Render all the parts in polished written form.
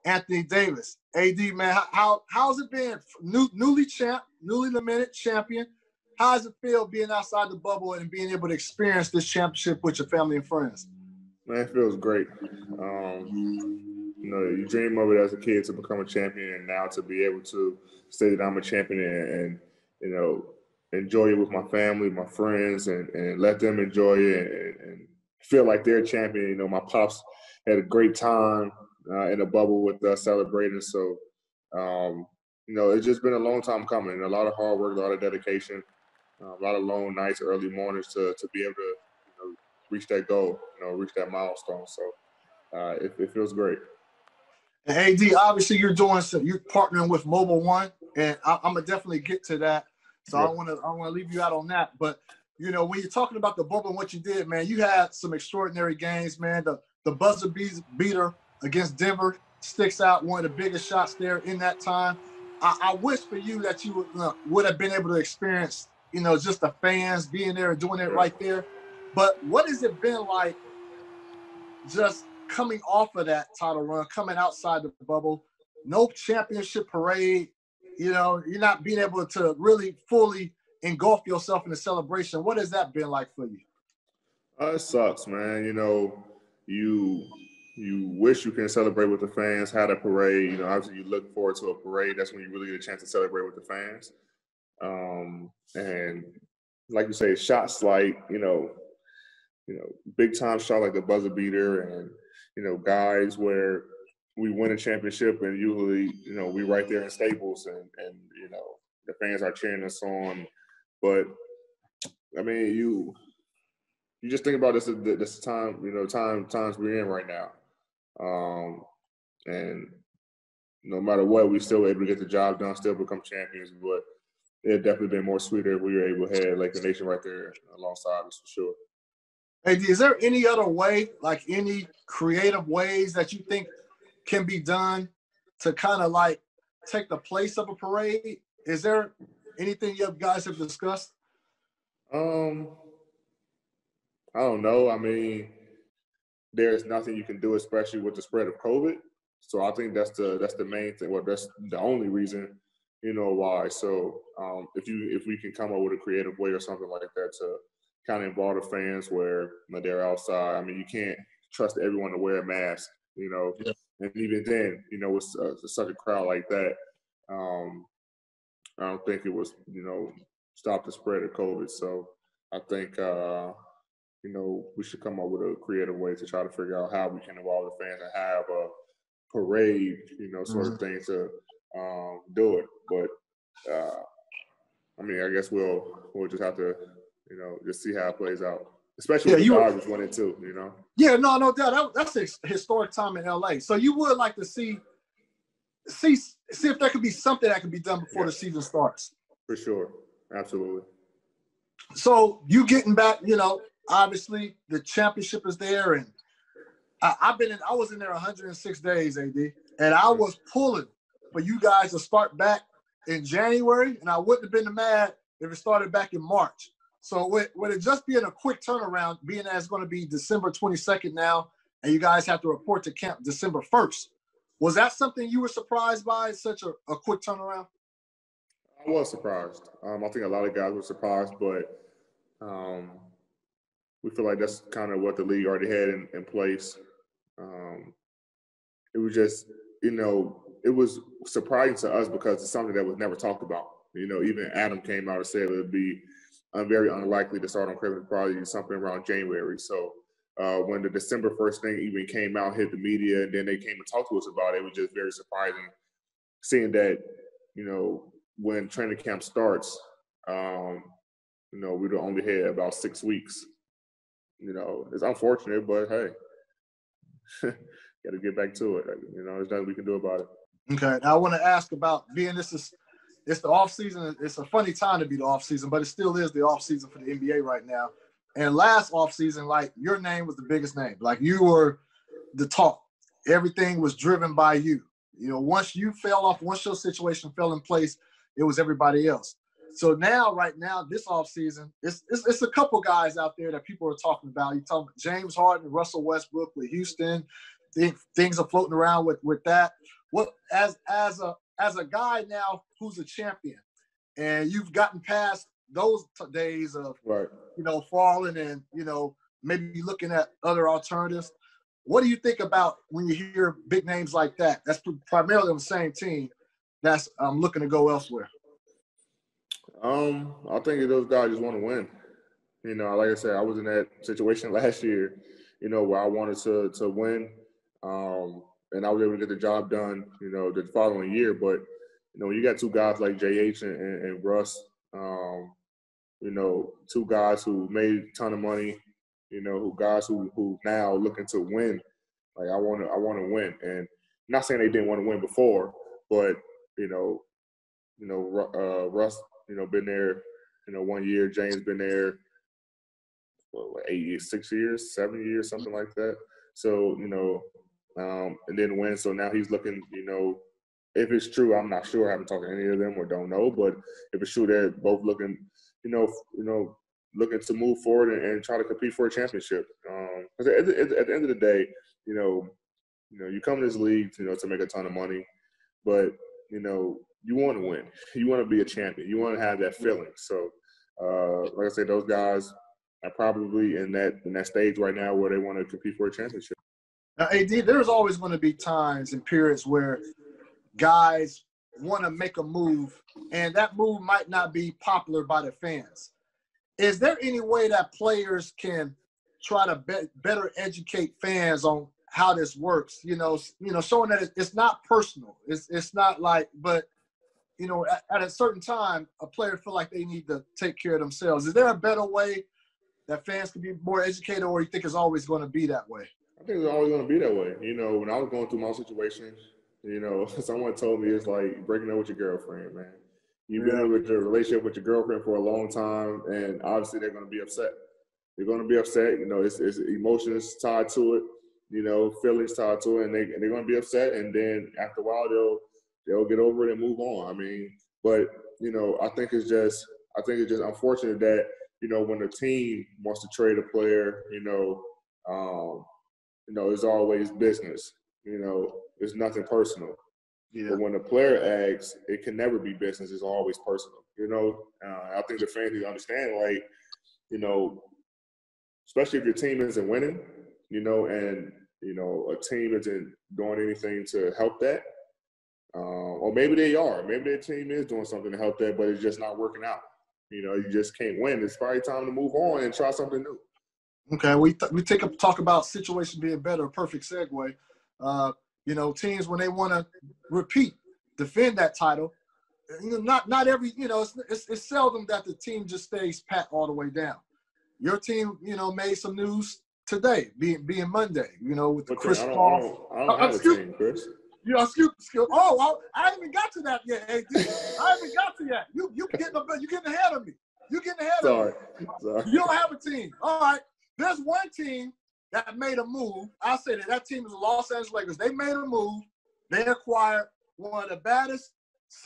Anthony Davis. AD, man, how's it been? Newly lamented champion. How does it feel being outside the bubble and being able to experience this championship with your family and friends? Man, it feels great. You dream of it as a kid to become a champion, and now to be able to say that I'm a champion and enjoy it with my family, my friends, and let them enjoy it and feel like they're a champion. My pops had a great time in a bubble with us celebrating. So, it's just been a long time coming. A lot of hard work, a lot of dedication, a lot of long nights, early mornings to be able to reach that goal, reach that milestone. So it feels great. And AD, obviously you're partnering with Mobile One, and I'm gonna definitely get to that. So I want to leave you out on that. But when you're talking about the bubble and what you did, man, you had some extraordinary games, man. The buzzer beater against Denver sticks out, one of the biggest shots there in that time. I wish for you that you would have been able to experience, just the fans being there and doing it right there. But what has it been like just coming off of that title run, coming outside the bubble, no championship parade, you're not being able to really fully engulf yourself in the celebration. What has that been like for you? It sucks, man. You wish you can celebrate with the fans, have a parade. Obviously you look forward to a parade. That's when you really get a chance to celebrate with the fans. And like you say, shots like, big time shot like the buzzer beater and, guys where we win a championship and usually, we right there in Staples and the fans are cheering us on. But I mean, you just think about this time, times we're in right now. And no matter what, we still able to get the job done, still become champions. But it'd definitely been more sweeter if we were able to have Laker Nation right there alongside us for sure. Hey, is there any other way, like any creative ways that you think can be done to kind of like take the place of a parade? Is there anything you guys have discussed? I don't know. I mean, there's nothing you can do, especially with the spread of COVID. So I think that's the main thing. Well, that's the only reason, why. So if we can come up with a creative way or something like that to kind of involve the fans where they're outside. I mean, you can't trust everyone to wear a mask, Yeah. And even then, with such a crowd like that, I don't think it was, stop the spread of COVID. So I think, we should come up with a creative way to try to figure out how we can involve the fans and have a parade, sort of thing to do it. But I mean, I guess we'll just have to, just see how it plays out. Especially with the Dodgers winning too, Yeah, no doubt. That's a historic time in LA. So you would like to see if there could be something that could be done before the season starts. For sure. Absolutely. So you getting back, obviously the championship is there, and I was in there 106 days, AD, and I was pulling for you guys to start back in January, and I wouldn't have been mad if it started back in March. So with it just being a quick turnaround, being that it's going to be December 22nd now, and you guys have to report to camp December 1st, was that something you were surprised by, such a quick turnaround? I was surprised. I think a lot of guys were surprised, but we feel like that's kind of what the league already had in place. It was just, it was surprising to us because it's something that was never talked about. Even Adam came out and said it would be very unlikely to start on Christmas, probably something around January. So when the December 1st thing even came out, hit the media, and then they came and talked to us about it, it was just very surprising seeing that, when training camp starts, we'd only had about 6 weeks. It's unfortunate, but hey, got to get back to it. There's nothing we can do about it. Okay. Now I want to ask about it's the off season. It's a funny time to be the off season, but it still is the off season for the NBA right now. And last off season, like your name was the biggest name. Like you were the talk. Everything was driven by you. Once you fell off, once your situation fell in place, it was everybody else. So now, right now, this offseason, it's a couple guys out there that people are talking about. You're talking about James Harden, Russell Westbrook with Houston. things are floating around with that. What as a guy now who's a champion, and you've gotten past those days of right. Falling and maybe looking at other alternatives. What do you think about when you hear big names like that? That's primarily on the same team that's looking to go elsewhere. I think those guys just want to win. Like I said, I was in that situation last year, where I wanted to win, and I was able to get the job done, the following year. But when you got two guys like JH and Russ, two guys who made a ton of money, guys who now looking to win. Like I want to win, and I'm not saying they didn't want to win before, but Russ, been there, 1 year. James been there, 8 years, 6 years, 7 years, something like that. So and then win. So now he's looking, if it's true, I'm not sure. I haven't talked to any of them or don't know, but if it's true, they're both looking, looking to move forward and try to compete for a championship. Because at the end of the day, you come to this league, to make a ton of money, but you want to win. You want to be a champion. You want to have that feeling. So, like I said, those guys are probably in that stage right now where they want to compete for a championship. Now, AD, there's always going to be times and periods where guys want to make a move, and that move might not be popular by the fans. Is there any way that players can try to better educate fans on how this works? Showing that it's not personal. It's not like, but at a certain time, a player feel like they need to take care of themselves. Is there a better way that fans can be more educated, or you think it's always going to be that way? I think it's always going to be that way. When I was going through my situation, someone told me it's like breaking up with your girlfriend, man. You've been in a relationship with your girlfriend for a long time, and obviously they're going to be upset. They're going to be upset. It's emotions tied to it, feelings tied to it, and they're going to be upset. And then after a while, they'll get over it and move on. But I think it's just unfortunate that when the team wants to trade a player, it's always business. It's nothing personal. Yeah. But when the player asks, it can never be business. It's always personal. I think the fans need to understand, especially if your team isn't winning, and a team isn't doing anything to help that. Or maybe they are. Maybe their team is doing something to help that, but it's just not working out. You just can't win. It's probably time to move on and try something new. Okay, we talk about situation being better. A perfect segue. Teams when they want to defend that title. Not every. It's seldom that the team just stays pat all the way down. Your team, made some news today, being Monday. With the Chris Paul. I don't have a team, Chris. Oh, I haven't even got to that yet, AD. I haven't got to that. You getting ahead of me. You getting ahead of me. Sorry. You don't have a team. All right. There's one team that made a move. I'll say that team is the Los Angeles Lakers. They made a move. They acquired one of the baddest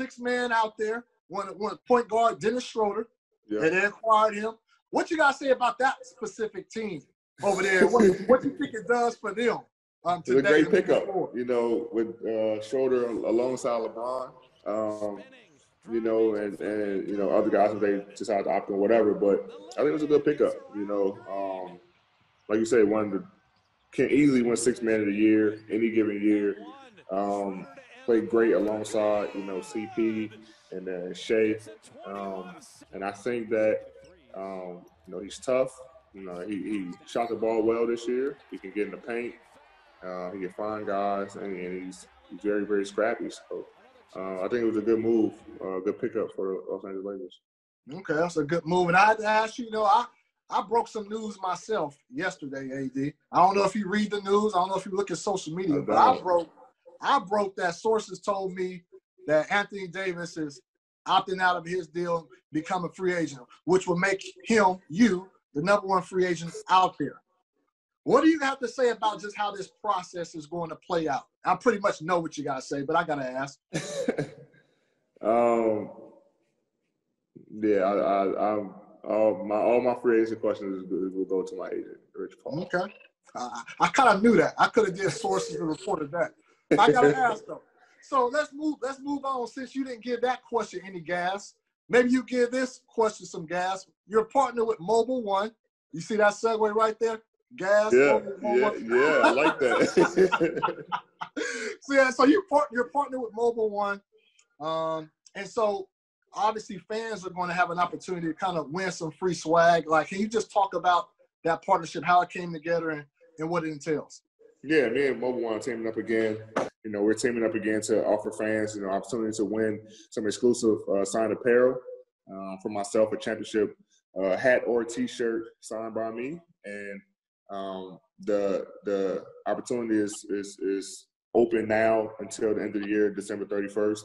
6-man out there, one point guard, Dennis Schroeder. Yeah. And they acquired him. What you got to say about that specific team over there? What you think it does for them? It's a great pickup, with Schroeder alongside LeBron, and other guys if they decide to opt in, whatever. But I think it was a good pickup. Like you said, can easily win 6-man of the year any given year. Played great alongside CP and Shea, and I think that he's tough. He shot the ball well this year. He can get in the paint. He can find guys, and he's very, very scrappy. So I think it was a good move, good pickup for the Los Angeles Lakers. Okay, that's a good move. And I had to ask you, I broke some news myself yesterday, AD. I don't know if you read the news. I don't know if you look at social media, but I broke that sources told me that Anthony Davis is opting out of his deal, become a free agent, which will make you, the number one free agent out there. What do you have to say about just how this process is going to play out? I pretty much know what you got to say, but I got to ask. All my free agent questions will go to my agent, Rich Paul. Okay. I kind of knew that. I could have did sources and reported that. I gotta ask though. So let's move on. Since you didn't give that question any gas, maybe you give this question some gas. You're partnered with Mobil 1. You see that segue right there? Gas. Yeah, Mobil 1. yeah, I like that. So yeah, so you're partnered with Mobil 1, and so obviously fans are going to have an opportunity to kind of win some free swag. Like, can you just talk about that partnership, how it came together, and what it entails? Yeah, me and Mobil 1 are teaming up again. We're teaming up again to offer fans, opportunity to win some exclusive signed apparel for myself, a championship hat or T-shirt signed by me. And the opportunity is open now until the end of the year, December 31st.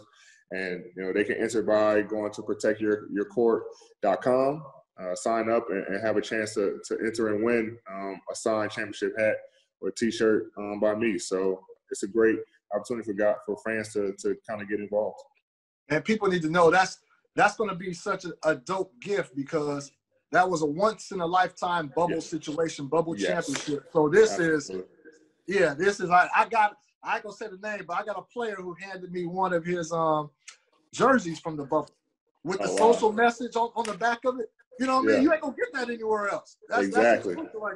And, they can enter by going to protectyourcourt.com, sign up and have a chance to enter and win a signed championship hat or T-shirt by me. So it's a great opportunity for fans to kind of get involved. And people need to know that's going to be such a dope gift, because that was a once-in-a-lifetime bubble situation, bubble championship. So this is I ain't gonna say the name, but I got a player who handed me one of his jerseys from the bubble with the social message on the back of it. You know what I mean? You ain't gonna get that anywhere else. That's right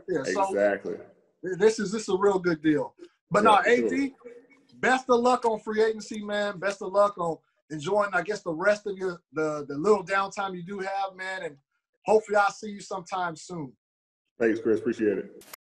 there. Exactly. So this is a real good deal. But now, AD, best of luck on free agency, man. Best of luck on enjoying, I guess, the rest of the little downtime you do have, man. And hopefully I'll see you sometime soon. Thanks, Chris. Appreciate it.